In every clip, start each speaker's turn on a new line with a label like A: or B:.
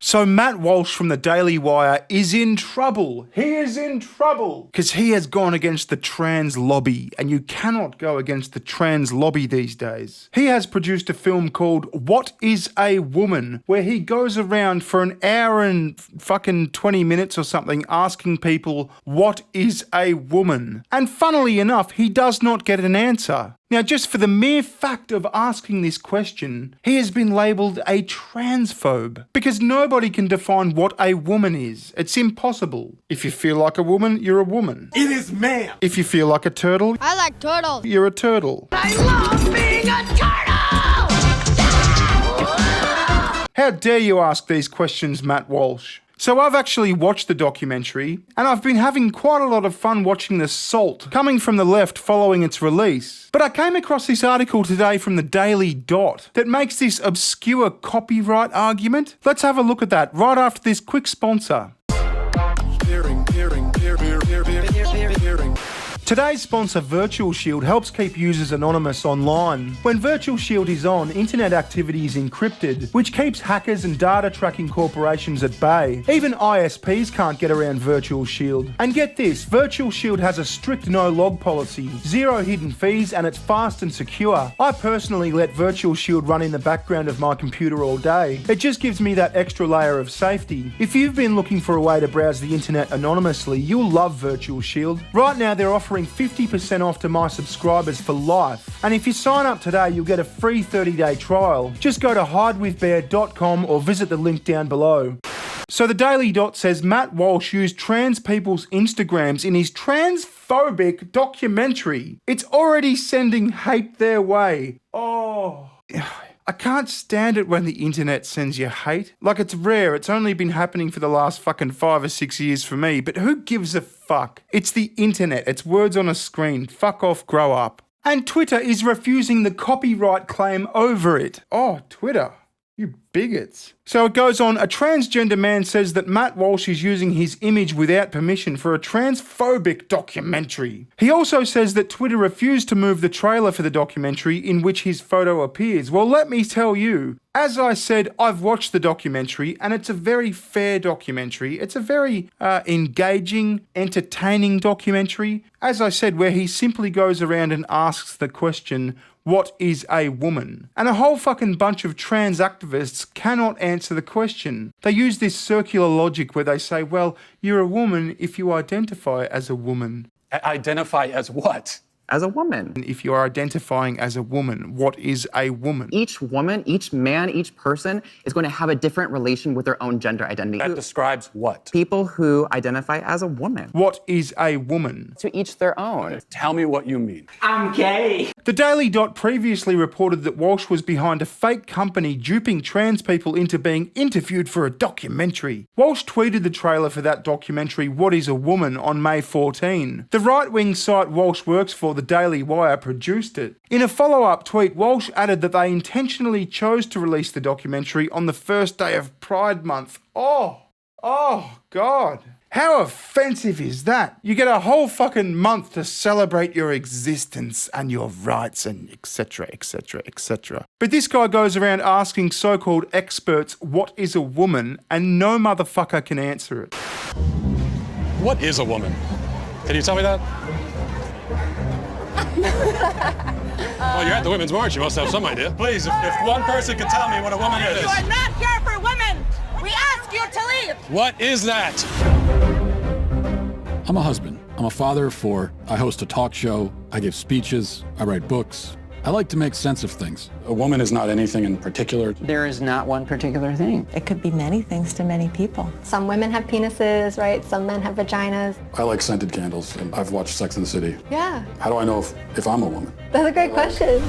A: So Matt Walsh from the Daily Wire is in trouble. He is in trouble because he has gone against the trans lobby, and you cannot go against the trans lobby these days. He has produced a film called What is a Woman, where he goes around for an hour and fucking 20 minutes or something asking people, what is a woman? And funnily enough, he does not get an answer. Now, just for the mere fact of asking this question, he has been labelled a transphobe because nobody can define what a woman is. It's impossible. If you feel like a woman, you're a woman.
B: It is man.
A: If you feel like a turtle,
C: I like turtles.
A: you're a turtle.
C: I love being a turtle!
A: How dare you ask these questions, Matt Walsh? So I've actually watched the documentary, and I've been having quite a lot of fun watching the salt coming from the left following its release. But I came across this article today from the Daily Dot that makes this obscure copyright argument. Let's have a look at that right after this quick sponsor. Today's sponsor, Virtual Shield, helps keep users anonymous online. When Virtual Shield is on, internet activity is encrypted, which keeps hackers and data tracking corporations at bay. Even ISPs can't get around Virtual Shield. And get this, Virtual Shield has a strict no-log policy, zero hidden fees, and it's fast and secure. I personally let Virtual Shield run in the background of my computer all day. It just gives me that extra layer of safety. If you've been looking for a way to browse the internet anonymously, you'll love Virtual Shield. Right now, they're offering 50% off to my subscribers for life. And if you sign up today, you'll get a free 30-day trial. Just go to hidewithbear.com or visit the link down below. So the Daily Dot says Matt Walsh used trans people's Instagrams in his transphobic documentary. It's already sending hate their way. Oh. I can't stand it when the internet sends you hate. Like, it's rare. It's only been happening for the last fucking 5 or 6 years for me. But who gives a fuck? It's the internet. It's words on a screen. Fuck off, grow up. And Twitter is refusing the copyright claim over it. Oh, Twitter. You bigots. So it goes on, a transgender man says that Matt Walsh is using his image without permission for a transphobic documentary. He also says that Twitter refused to move the trailer for the documentary in which his photo appears. Well, let me tell you, as I said, I've watched the documentary and it's a very fair documentary. It's a very engaging, entertaining documentary. As I said, where he simply goes around and asks the question, what is a woman? And a whole fucking bunch of trans activists cannot answer the question. They use this circular logic where they say, well, you're a woman if you identify as a woman.
B: Identify as what?
D: As a woman.
A: If you are identifying as a woman, what is a woman?
D: Each woman, each man, each person is going to have a different relation with their own gender identity.
B: That describes what?
D: People who identify as a woman.
A: What is a woman?
D: To each their own.
B: Tell me what you mean.
D: I'm gay.
A: The Daily Dot previously reported that Walsh was behind a fake company duping trans people into being interviewed for a documentary. Walsh tweeted the trailer for that documentary, What is a Woman, on May 14. The right-wing site Walsh works for, the Daily Wire, produced it. In a follow-up tweet, Walsh added that they intentionally chose to release the documentary on the first day of Pride Month. Oh, God. How offensive is that? You get a whole fucking month to celebrate your existence and your rights and etc, etc, etc. But this guy goes around asking so-called experts what is a woman, and no motherfucker can answer it.
E: What is a woman? Can you tell me that? Well, you're at the Women's March. You must have some idea. Please, if one person could tell me what a woman is.
F: You are not here for women. We ask you to leave.
E: What is that?
G: I'm a husband. I'm a father of 4. I host a talk show. I give speeches. I write books. I like to make sense of things.
E: A woman is not anything in particular.
D: There is not one particular thing.
H: It could be many things to many people.
I: Some women have penises, right? Some men have vaginas.
E: I like scented candles, and I've watched Sex and the City.
I: Yeah.
E: How do I know if I'm a woman?
I: That's a great question.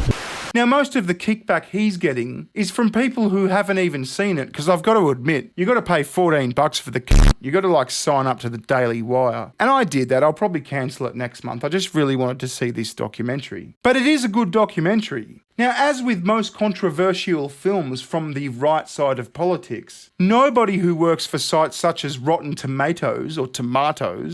A: Now, most of the kickback he's getting is from people who haven't even seen it, because I've got to admit, you got to pay $14 for the you got to sign up to the Daily Wire. And I did that. I'll probably cancel it next month. I just really wanted to see this documentary. But it is a good documentary. Now, as with most controversial films from the right side of politics, nobody who works for sites such as Rotten Tomatoes or Tomato,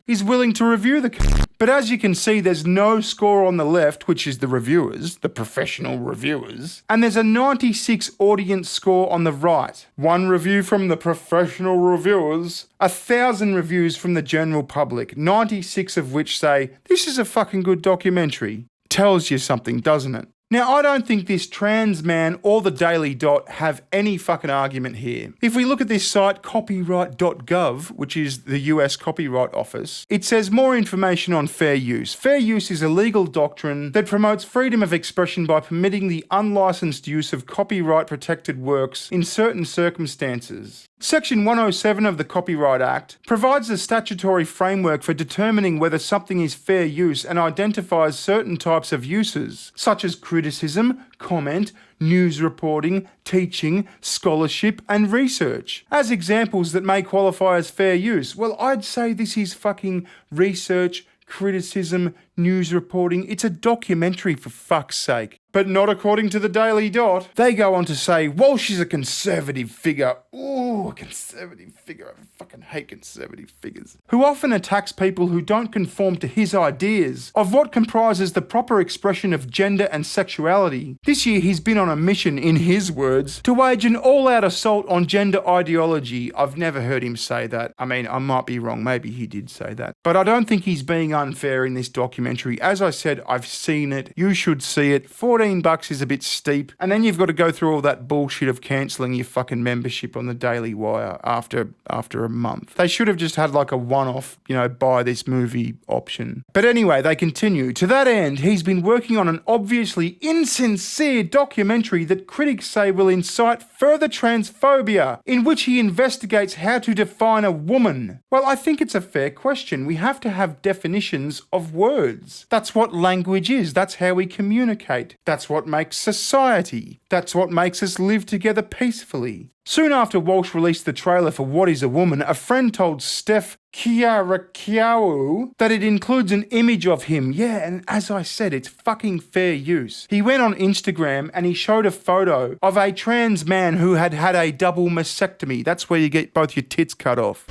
A: is willing to review the But as you can see, there's no score on the left, which is the reviewers, the professional reviewers, and there's a 96 audience score on the right. 1 review from the professional reviewers, 1,000 reviews from the general public, 96 of which say, this is a fucking good documentary. Tells you something, doesn't it? Now, I don't think this trans man or the Daily Dot have any fucking argument here. If we look at this site, copyright.gov, which is the US Copyright Office, it says more information on fair use. Fair use is a legal doctrine that promotes freedom of expression by permitting the unlicensed use of copyright-protected works in certain circumstances. Section 107 of the Copyright Act provides a statutory framework for determining whether something is fair use and identifies certain types of uses, such as criticism, comment, news reporting, teaching, scholarship, and research, as examples that may qualify as fair use. Well, I'd say this is fucking research, criticism, news reporting. It's a documentary, for fuck's sake. But not according to the Daily Dot. They go on to say, Walsh is a conservative figure. Ooh, a conservative figure. I fucking hate conservative figures. Who often attacks people who don't conform to his ideas of what comprises the proper expression of gender and sexuality. This year he's been on a mission, in his words, to wage an all-out assault on gender ideology. I've never heard him say that. I mean, I might be wrong. Maybe he did say that. But I don't think he's being unfair in this documentary. As I said, I've seen it. You should see it. $14 is a bit steep. And then you've got to go through all that bullshit of cancelling your fucking membership on the Daily Wire after a month. They should have just had like a one-off, buy this movie option. But anyway, they continue. To that end, he's been working on an obviously insincere documentary that critics say will incite further transphobia, in which he investigates how to define a woman. Well, I think it's a fair question. We have to have definitions of words. That's what language is. That's how we communicate. That's what makes society. That's what makes us live together peacefully. Soon after Walsh released the trailer for What is a Woman, a friend told Steph Kiarakiau that it includes an image of him. Yeah, and as I said, it's fucking fair use. He went on Instagram and he showed a photo of a trans man who had had a double mastectomy. That's where you get both your tits cut off.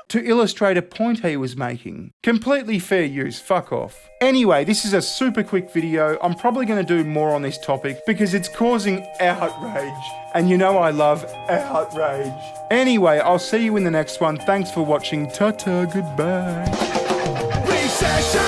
A: To illustrate a point he was making. Completely fair use, fuck off. Anyway, this is a super quick video. I'm probably going to do more on this topic because it's causing outrage. And you know I love outrage. Anyway, I'll see you in the next one. Thanks for watching. Ta-ta, goodbye.
C: Recession!